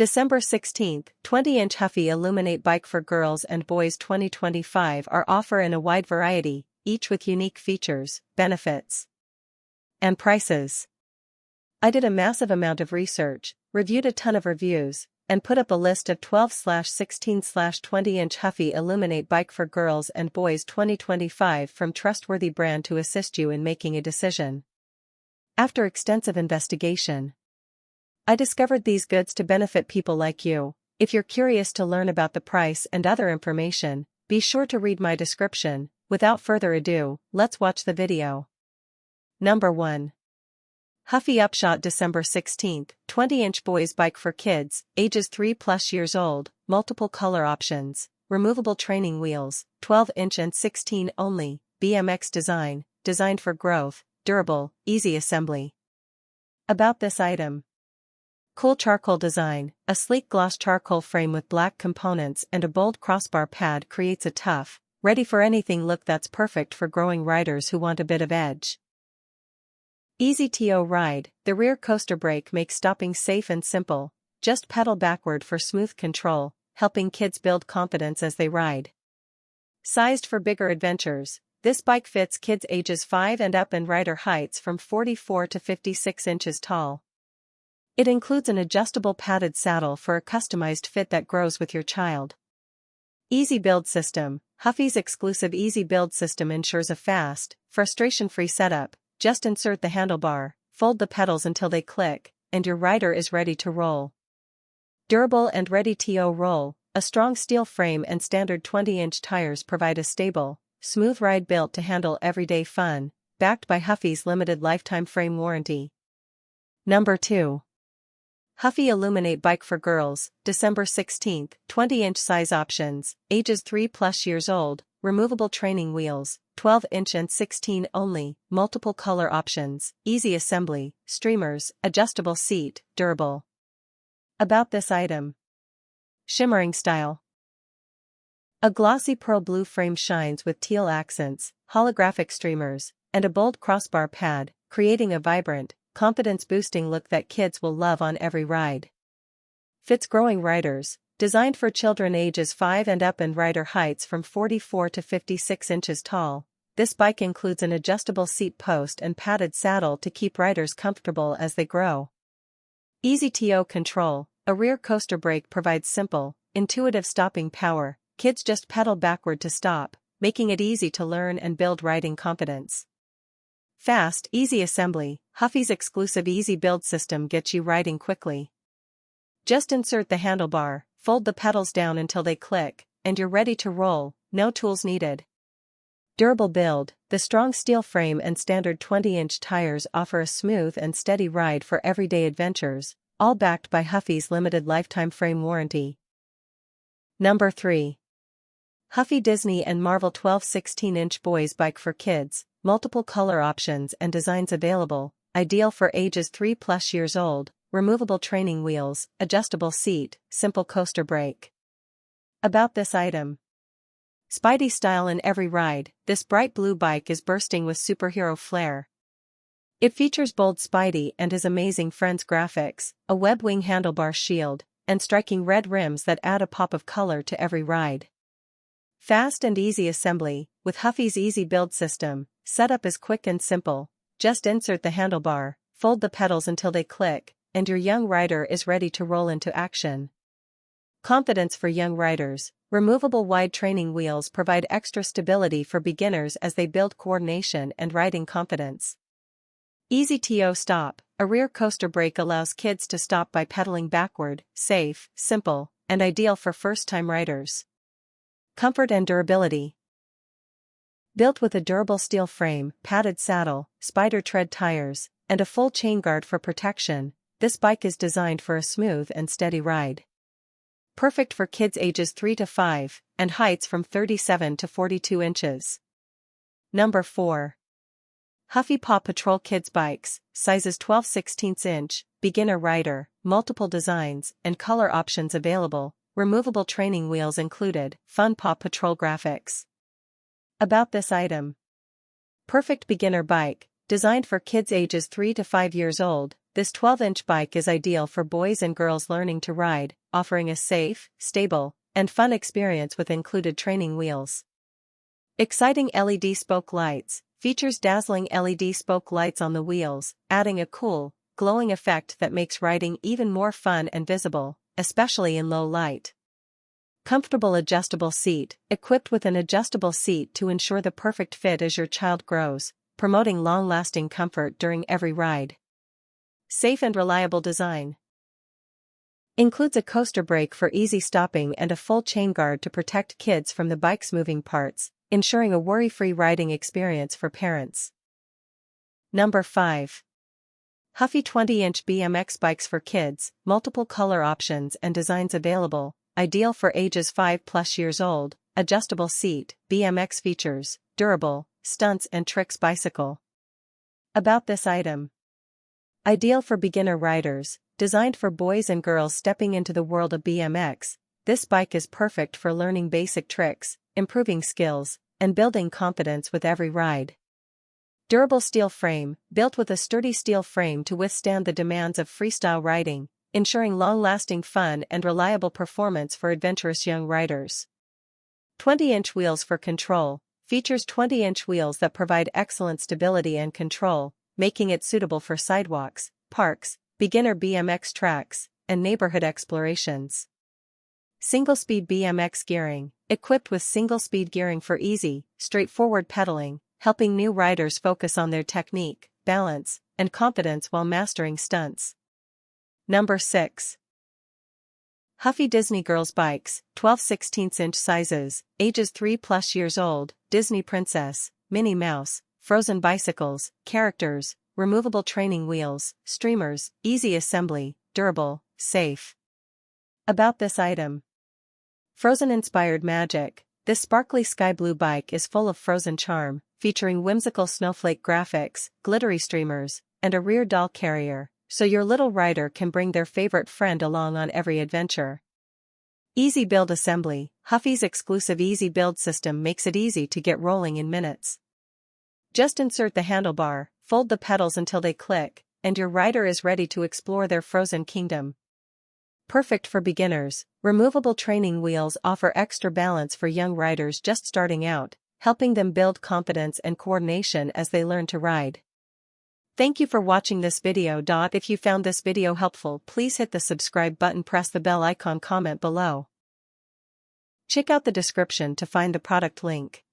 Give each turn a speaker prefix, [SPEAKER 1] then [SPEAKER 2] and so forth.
[SPEAKER 1] December 16th, 20-inch Huffy Illuminate Bike for Girls and Boys 2025 are offered in a wide variety, each with unique features, benefits, and prices. I did a massive amount of research, reviewed a ton of reviews, and put up a list of 12/16/20-inch Huffy Illuminate Bike for Girls and Boys 2025 from trustworthy brand to assist you in making a decision. After extensive investigation, I discovered these goods to benefit people like you. If you're curious to learn about the price and other information, be sure to read my description. Without further ado, let's watch the video. Number 1. Huffy Upshot December 16th, 20-inch boys bike for kids, ages 3+ years old, multiple color options, removable training wheels, 12-inch and 16 only, BMX design, designed for growth, durable, easy assembly. About this item. Cool charcoal design, a sleek gloss charcoal frame with black components and a bold crossbar pad creates a tough, ready for anything look that's perfect for growing riders who want a bit of edge. Easy to ride, the rear coaster brake makes stopping safe and simple, just pedal backward for smooth control, helping kids build confidence as they ride. Sized for bigger adventures, this bike fits kids ages 5 and up and rider heights from 44 to 56 inches tall. It includes an adjustable padded saddle for a customized fit that grows with your child. Easy Build System. Huffy's exclusive Easy Build System ensures a fast, frustration-free setup. Just insert the handlebar, fold the pedals until they click, and your rider is ready to roll. Durable and ready to roll. A strong steel frame and standard 20-inch tires provide a stable, smooth ride built to handle everyday fun, backed by Huffy's limited lifetime frame warranty. Number 2. Huffy Illuminate Bike for Girls, December 16th, 20-inch size options, ages 3+ years old, removable training wheels, 12-inch and 16 only, multiple color options, easy assembly, streamers, adjustable seat, durable. About this item. Shimmering style. A glossy pearl blue frame shines with teal accents, holographic streamers, and a bold crossbar pad, creating a vibrant, confidence-boosting look that kids will love on every ride. Fits growing riders, designed for children ages 5 and up and rider heights from 44 to 56 inches tall. This bike includes an adjustable seat post and padded saddle to keep riders comfortable as they grow. Easy to control, a rear coaster brake provides simple, intuitive stopping power. Kids just pedal backward to stop, making it easy to learn and build riding confidence. Fast, easy assembly. Huffy's exclusive Easy Build System gets you riding quickly. Just insert the handlebar, fold the pedals down until they click, and you're ready to roll, no tools needed. Durable build. The strong steel frame and standard 20-inch tires offer a smooth and steady ride for everyday adventures, all backed by Huffy's limited lifetime frame warranty. Number 3. Huffy Disney and Marvel 12/16-inch boys bike for kids, multiple color options and designs available, ideal for ages 3+ years old, removable training wheels, adjustable seat, simple coaster brake. About this item. Spidey style in every ride, this bright blue bike is bursting with superhero flair. It features bold Spidey and his amazing Friends graphics, a web wing handlebar shield, and striking red rims that add a pop of color to every ride. Fast and easy assembly. With Huffy's Easy Build System, setup is quick and simple. Just insert the handlebar, fold the pedals until they click, and your young rider is ready to roll into action. Confidence for young riders. Removable wide training wheels provide extra stability for beginners as they build coordination and riding confidence. Easy to stop. A rear coaster brake allows kids to stop by pedaling backward, safe, simple, and ideal for first-time riders. Comfort and durability. Built with a durable steel frame, padded saddle, spider tread tires, and a full chain guard for protection, this bike is designed for a smooth and steady ride. Perfect for kids ages 3 to 5, and heights from 37 to 42 inches. Number 4. Huffy Paw Patrol Kids Bikes, sizes 12/16 inch, beginner rider, multiple designs and color options available, removable training wheels included, fun Paw Patrol graphics. About this item. Perfect beginner bike, designed for kids ages 3 to 5 years old, this 12-inch bike is ideal for boys and girls learning to ride, offering a safe, stable, and fun experience with included training wheels. Exciting LED spoke lights, features dazzling LED spoke lights on the wheels, adding a cool, glowing effect that makes riding even more fun and visible, especially in low light. Comfortable adjustable seat, equipped with an adjustable seat to ensure the perfect fit as your child grows, promoting long-lasting comfort during every ride. Safe and reliable design. Includes a coaster brake for easy stopping and a full chain guard to protect kids from the bike's moving parts, ensuring a worry-free riding experience for parents. Number 5. Huffy 20-inch BMX bikes for kids, multiple color options and designs available, ideal for ages 5+ years old, adjustable seat, BMX features, durable, stunts and tricks bicycle. About this item. Ideal for beginner riders, designed for boys and girls stepping into the world of BMX, this bike is perfect for learning basic tricks, improving skills, and building confidence with every ride. Durable steel frame, built with a sturdy steel frame to withstand the demands of freestyle riding, ensuring long-lasting fun and reliable performance for adventurous young riders. 20-inch wheels for control, features 20-inch wheels that provide excellent stability and control, making it suitable for sidewalks, parks, beginner BMX tracks, and neighborhood explorations. Single-speed BMX gearing, equipped with single-speed gearing for easy, straightforward pedaling, helping new riders focus on their technique, balance, and confidence while mastering stunts. Number 6. Huffy Disney Girls Bikes, 12/16-inch sizes, ages 3+ years old, Disney Princess, Minnie Mouse, Frozen bicycles, characters, removable training wheels, streamers, easy assembly, durable, safe. About this item. Frozen-inspired magic, this sparkly sky blue bike is full of Frozen charm, featuring whimsical snowflake graphics, glittery streamers, and a rear doll carrier, so your little rider can bring their favorite friend along on every adventure. Easy build assembly, Huffy's exclusive easy build system makes it easy to get rolling in minutes. Just insert the handlebar, fold the pedals until they click, and your rider is ready to explore their Frozen kingdom. Perfect for beginners, removable training wheels offer extra balance for young riders just starting out, helping them build confidence and coordination as they learn to ride. Thank you for watching this video. If you found this video helpful, please hit the subscribe button, press the bell icon, comment below. Check out the description to find the product link.